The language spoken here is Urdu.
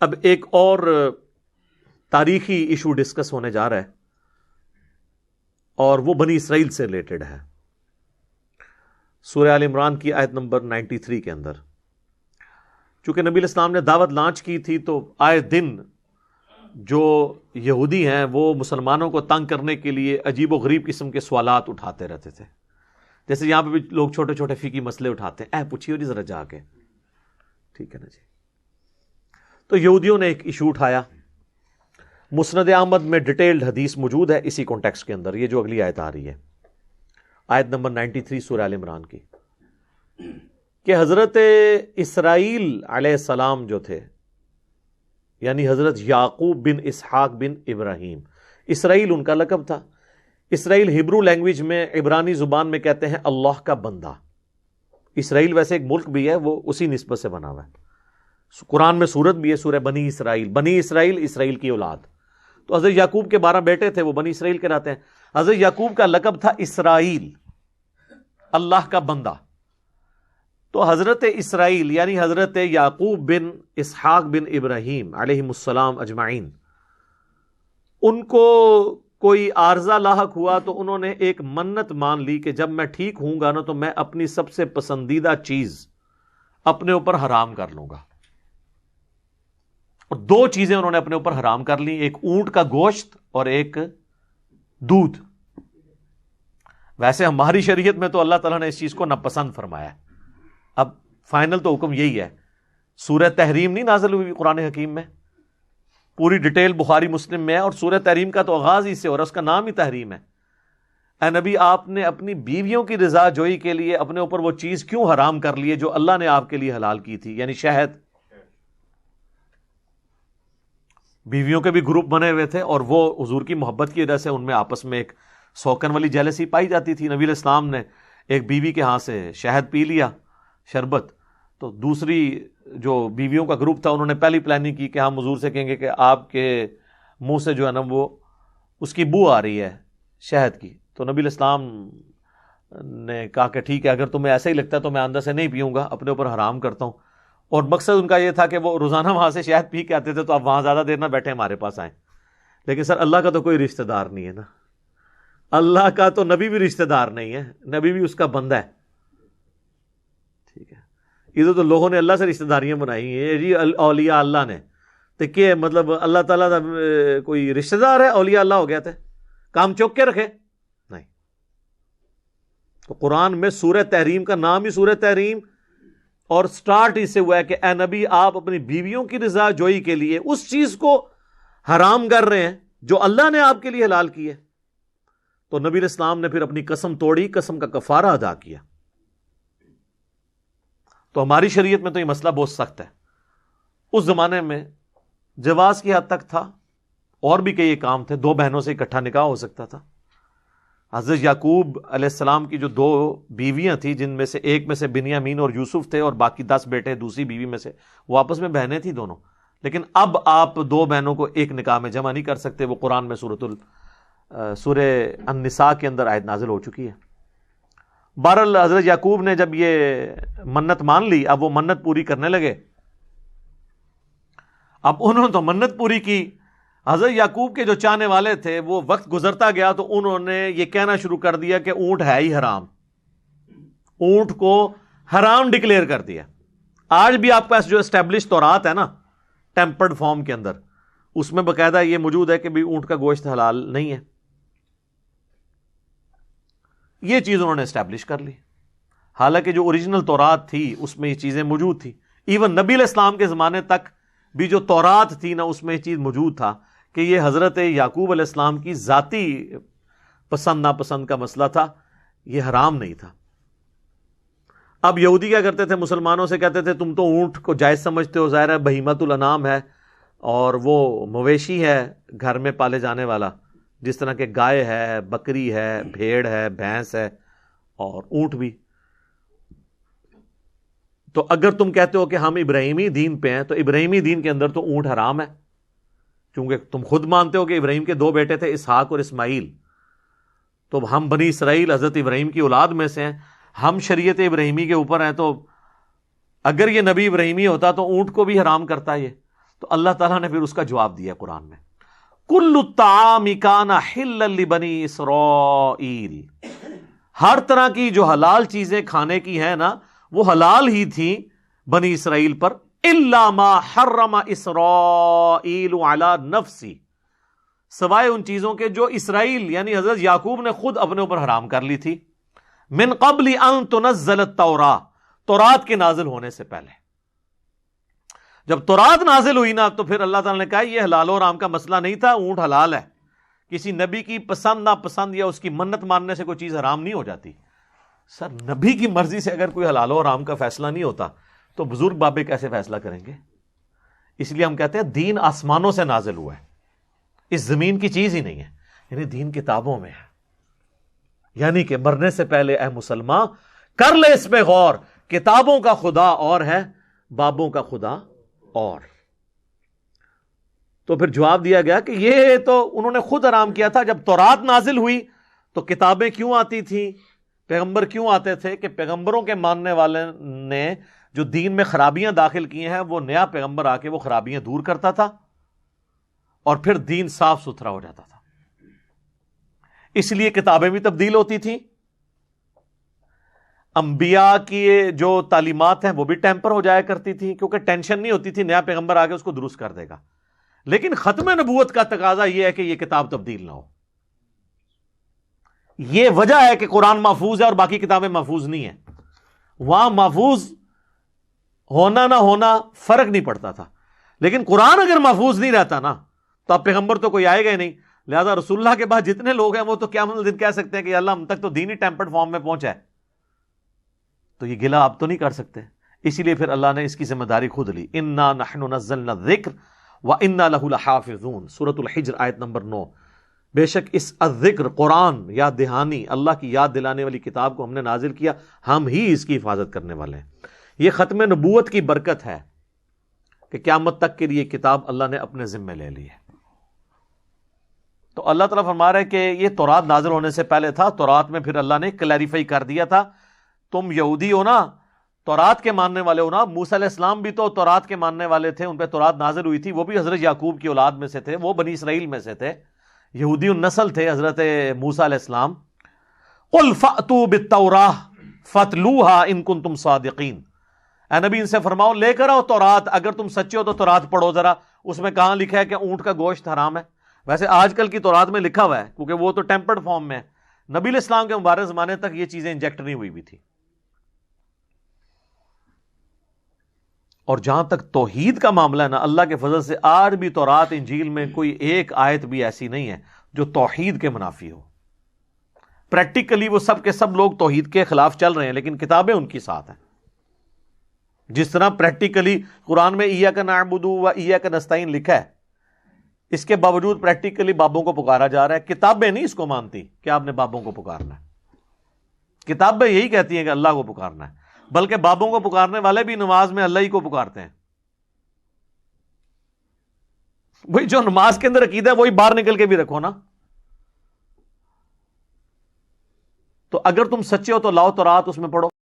اب ایک اور تاریخی ایشو ڈسکس ہونے جا رہا ہے اور وہ بنی اسرائیل سے ریلیٹڈ ہے. سورہ آل عمران کی آیت نمبر 93 کے اندر چونکہ نبی علیہ السلام نے دعوت لانچ کی تھی تو آئے دن جو یہودی ہیں وہ مسلمانوں کو تنگ کرنے کے لیے عجیب و غریب قسم کے سوالات اٹھاتے رہتے تھے. جیسے یہاں پہ بھی لوگ چھوٹے چھوٹے فقہی مسئلے اٹھاتے ہیں، پوچھیے جی ذرا جا کے، ٹھیک ہے نا جی. تو یہودیوں نے ایک ایشو اٹھایا. مسند احمد میں ڈیٹیلڈ حدیث موجود ہے اسی کانٹیکسٹ کے اندر. یہ جو اگلی آیت آ رہی ہے، آیت نمبر 93 سورہ آل عمران کی، کہ حضرت اسرائیل علیہ السلام جو تھے، یعنی حضرت یعقوب بن اسحاق بن ابراہیم، اسرائیل ان کا لقب تھا. اسرائیل ہبرو لینگویج میں، عبرانی زبان میں کہتے ہیں اللہ کا بندہ. اسرائیل ویسے ایک ملک بھی ہے، وہ اسی نسبت سے بنا ہوا ہے. قرآن میں سورت بھی ہے، سورہ بنی اسرائیل. بنی اسرائیل اسرائیل کی اولاد. تو حضرت یعقوب کے 12 بیٹے تھے، وہ بنی اسرائیل کہلاتے ہیں. حضرت یعقوب کا لقب تھا اسرائیل، اللہ کا بندہ. تو حضرت اسرائیل یعنی حضرت یعقوب بن اسحاق بن ابراہیم علیہم السلام اجمعین، ان کو کوئی عارضہ لاحق ہوا تو انہوں نے ایک منت مان لی کہ جب میں ٹھیک ہوں گا نا تو میں اپنی سب سے پسندیدہ چیز اپنے اوپر حرام کر لوں گا. اور 2 چیزیں انہوں نے اپنے اوپر حرام کر لی، ایک اونٹ کا گوشت اور ایک دودھ. ویسے ہماری شریعت میں تو اللہ تعالیٰ نے اس چیز کو ناپسند فرمایا ہے. اب فائنل تو حکم یہی ہے. سورہ تحریم نہیں نازل ہوئی قرآن حکیم میں، پوری ڈیٹیل بخاری مسلم میں ہے، اور سورہ تحریم کا تو آغاز ہی سے ہو رہا ہے، اس کا نام ہی تحریم ہے. اے نبی، آپ نے اپنی بیویوں کی رضا جوئی کے لیے اپنے اوپر وہ چیز کیوں حرام کر لی ہے جو اللہ نے آپ کے لیے حلال کی تھی، یعنی شہد. بیویوں کے بھی گروپ بنے ہوئے تھے اور وہ حضور کی محبت کی وجہ سے ان میں آپس میں ایک سوکن والی جیلسی پائی جاتی تھی. نبی علیہ السلام نے ایک بیوی کے ہاں سے شہد پی لیا، شربت، تو دوسری جو بیویوں کا گروپ تھا انہوں نے پہلی پلاننگ کی کہ ہم حضور سے کہیں گے کہ آپ کے منہ سے جو ہے نا وہ اس کی بو آ رہی ہے شہد کی. تو نبی علیہ السلام نے کہا کہ ٹھیک ہے، اگر تمہیں ایسا ہی لگتا ہے تو میں اندر سے نہیں پیوں گا، اپنے اوپر حرام کرتا ہوں. اور مقصد ان کا یہ تھا کہ وہ روزانہ وہاں سے شہد پی کے آتے تھے تو اب وہاں زیادہ دیر نہ بیٹھے، ہمارے پاس آئیں. لیکن سر اللہ کا تو کوئی رشتہ دار نہیں ہے نا، اللہ کا تو نبی بھی رشتہ دار نہیں ہے، نبی بھی اس کا بندہ ہے. ٹھیک ہے، ادھر تو لوگوں نے اللہ سے رشتہ داریاں بنائی ہیں جی، اولیاء اللہ نے. تو کہ مطلب اللہ تعالیٰ کا کوئی رشتہ دار ہے، اولیاء اللہ ہو گیا تھے، کام چوک کے رکھے نہیں. تو قرآن میں سورہ تحریم کا نام ہی سورہ تحریم، اور سٹارٹ اس سے ہوا ہے کہ اے نبی، آپ اپنی بیویوں کی رضا جوئی کے لیے اس چیز کو حرام کر رہے ہیں جو اللہ نے آپ کے لیے حلال کی ہے. تو نبی علیہ السلام نے پھر اپنی قسم توڑی، قسم کا کفارہ ادا کیا. تو ہماری شریعت میں تو یہ مسئلہ بہت سخت ہے. اس زمانے میں جواز کی حد تک تھا، اور بھی کئی کام تھے. 2 بہنوں سے اکٹھا نکاح ہو سکتا تھا. حضرت یعقوب علیہ السلام کی جو 2 بیویاں تھیں، جن میں سے ایک میں سے بنیامین اور یوسف تھے اور باقی 10 بیٹے دوسری بیوی میں سے، وہ آپس میں بہنیں تھیں دونوں. لیکن اب آپ 2 بہنوں کو ایک نکاح میں جمع نہیں کر سکتے. وہ قرآن میں سورہ النساء کے اندر آیت نازل ہو چکی ہے. بہرحال حضرت یعقوب نے جب یہ منت مان لی، اب وہ منت پوری کرنے لگے. اب انہوں نے تو منت پوری کی. حضرت یعقوب کے جو چاہنے والے تھے، وہ وقت گزرتا گیا تو انہوں نے یہ کہنا شروع کر دیا کہ اونٹ ہے ہی حرام، اونٹ کو حرام ڈکلیئر کر دیا. آج بھی آپ کے پاس جو اسٹیبلش تورات ہے نا ٹیمپرڈ فارم کے اندر، اس میں باقاعدہ یہ موجود ہے کہ بھی اونٹ کا گوشت حلال نہیں ہے. یہ چیز انہوں نے اسٹیبلش کر لی، حالانکہ جو اوریجنل تورات تھی اس میں یہ چیزیں موجود تھی. ایون نبی علیہ السلام کے زمانے تک بھی جو تورات تھی نا، اس میں یہ چیز موجود تھا کہ یہ حضرت یعقوب علیہ السلام کی ذاتی پسند ناپسند کا مسئلہ تھا، یہ حرام نہیں تھا. اب یہودی کیا کرتے تھے، مسلمانوں سے کہتے تھے تم تو اونٹ کو جائز سمجھتے ہو، ظاہر ہے بہیمۃ الانام ہے اور وہ مویشی ہے گھر میں پالے جانے والا، جس طرح کہ گائے ہے، بکری ہے، بھیڑ ہے، بھینس ہے اور اونٹ بھی. تو اگر تم کہتے ہو کہ ہم ابراہیمی دین پہ ہیں تو ابراہیمی دین کے اندر تو اونٹ حرام ہے، کیونکہ تم خود مانتے ہو کہ ابراہیم کے 2 بیٹے تھے، اسحاق اور اسماعیل. تو ہم بنی اسرائیل حضرت ابراہیم کی اولاد میں سے ہیں، ہم شریعت ابراہیمی کے اوپر ہیں. تو اگر یہ نبی ابراہیمی ہوتا تو اونٹ کو بھی حرام کرتا یہ. تو اللہ تعالیٰ نے پھر اس کا جواب دیا قرآن میں، کل الطعام کان حلا لبنی اسرائیل، ہر طرح کی جو حلال چیزیں کھانے کی ہیں نا وہ حلال ہی تھیں بنی اسرائیل پر، الا ما حرم اسرائیل علی نفسی، سوائے ان چیزوں کے جو اسرائیل یعنی حضرت یعقوب نے خود اپنے اوپر حرام کر لی تھی، من قبل ان تنزل التوراۃ، تورات کے نازل ہونے سے پہلے۔ جب تورات نازل ہوئی نا تو پھر اللہ تعالیٰ نے کہا یہ حلال و حرام کا مسئلہ نہیں تھا، اونٹ حلال ہے، کسی نبی کی پسند ناپسند یا اس کی منت ماننے سے کوئی چیز حرام نہیں ہو جاتی۔ سر نبی کی مرضی سے اگر کوئی حلال و حرام کا فیصلہ نہیں ہوتا تو بزرگ بابے کیسے فیصلہ کریں گے؟ اس لیے ہم کہتے ہیں دین آسمانوں سے نازل ہوا ہے، اس زمین کی چیز ہی نہیں ہے، یعنی دین کتابوں میں ہے۔ یعنی کہ مرنے سے پہلے اے مسلمان کر لے اس پہ غور، کتابوں کا خدا اور ہے، بابوں کا خدا اور۔ تو پھر جواب دیا گیا کہ یہ تو انہوں نے خود حرام کیا تھا۔ جب تورات نازل ہوئی تو کتابیں کیوں آتی تھیں، پیغمبر کیوں آتے تھے؟ کہ پیغمبروں کے ماننے والے نے جو دین میں خرابیاں داخل کی ہیں وہ نیا پیغمبر آ کے وہ خرابیاں دور کرتا تھا اور پھر دین صاف ستھرا ہو جاتا تھا۔ اس لیے کتابیں بھی تبدیل ہوتی تھیں، انبیاء کی جو تعلیمات ہیں وہ بھی ٹیمپر ہو جایا کرتی تھی، کیونکہ ٹینشن نہیں ہوتی تھی نیا پیغمبر آ کے اس کو درست کر دے گا۔ لیکن ختم نبوت کا تقاضا یہ ہے کہ یہ کتاب تبدیل نہ ہو۔ یہ وجہ ہے کہ قرآن محفوظ ہے اور باقی کتابیں محفوظ نہیں ہیں۔ وہاں محفوظ ہونا نہ ہونا فرق نہیں پڑتا تھا، لیکن قرآن اگر محفوظ نہیں رہتا نا تو اب پیغمبر تو کوئی آئے گا ہی نہیں۔ لہذا رسول اللہ کے بعد جتنے لوگ ہیں وہ تو قیامت دن کہہ سکتے ہیں کہ اللہ ہم تک تو دین ہی ٹیمپرڈ فارم میں پہنچا ہے، تو یہ گلہ آپ تو نہیں کر سکتے۔ اسی لیے پھر اللہ نے اس کی ذمہ داری خود لی، انا نحن نزلنا الذکر وانا لہ لحافظون، سورۃ الحجر آیت نمبر 9۔ بے شک اس الذکر قرآن یاد دہانی، اللہ کی یاد دلانے والی کتاب کو ہم نے نازل کیا، ہم ہی اس کی حفاظت کرنے والے ہیں۔ یہ ختم نبوت کی برکت ہے کہ قیامت تک کے لیے کتاب اللہ نے اپنے ذمے لے لی ہے۔ تو اللہ تعالیٰ فرما رہا ہے کہ یہ تورات نازل ہونے سے پہلے تھا، تورات میں پھر اللہ نے کلیریفائی کر دیا تھا، تم یہودی ہو نا، تورات کے ماننے والے ہو نا۔ موسیٰ علیہ السلام بھی تو تورات کے ماننے والے تھے، ان پہ تورات نازل ہوئی تھی، وہ بھی حضرت یعقوب کی اولاد میں سے تھے، وہ بنی اسرائیل میں سے تھے، یہودی النسل تھے حضرت موسیٰ علیہ السلام۔ قل فأتوا بالتوراة فاتلوها ان کنتم صادقین، اے نبی ان سے فرماؤ لے کر آؤ تورات، اگر تم سچے ہو تو تورات پڑھو ذرا، اس میں کہاں لکھا ہے کہ اونٹ کا گوشت حرام ہے؟ ویسے آج کل کی تورات میں لکھا ہوا ہے، کیونکہ وہ تو ٹیمپرڈ فارم میں ہے، نبی علیہ السلام کے مبارک زمانے تک یہ چیزیں انجیکٹ نہیں ہوئی بھی تھی۔ اور جہاں تک توحید کا معاملہ ہے نا، اللہ کے فضل سے آج بھی تورات انجیل میں کوئی ایک آیت بھی ایسی نہیں ہے جو توحید کے منافی ہو۔ پریکٹیکلی وہ سب کے سب لوگ توحید کے خلاف چل رہے ہیں، لیکن کتابیں ان کی ساتھ ہیں۔ جس طرح پریکٹیکلی قرآن میں ایاک نعبد و ایاک نستعین لکھا ہے، اس کے باوجود پریکٹیکلی بابوں کو پکارا جا رہا ہے۔ کتابیں نہیں اس کو مانتی کہ آپ نے بابوں کو پکارنا ہے، کتابیں یہی کہتی ہیں کہ اللہ کو پکارنا ہے، بلکہ بابوں کو پکارنے والے بھی نماز میں اللہ ہی کو پکارتے ہیں۔ وہی جو نماز کے اندر عقیدہ ہے وہی باہر نکل کے بھی رکھو نا۔ تو اگر تم سچے ہو تو لاؤ تورات، اس میں پڑھو۔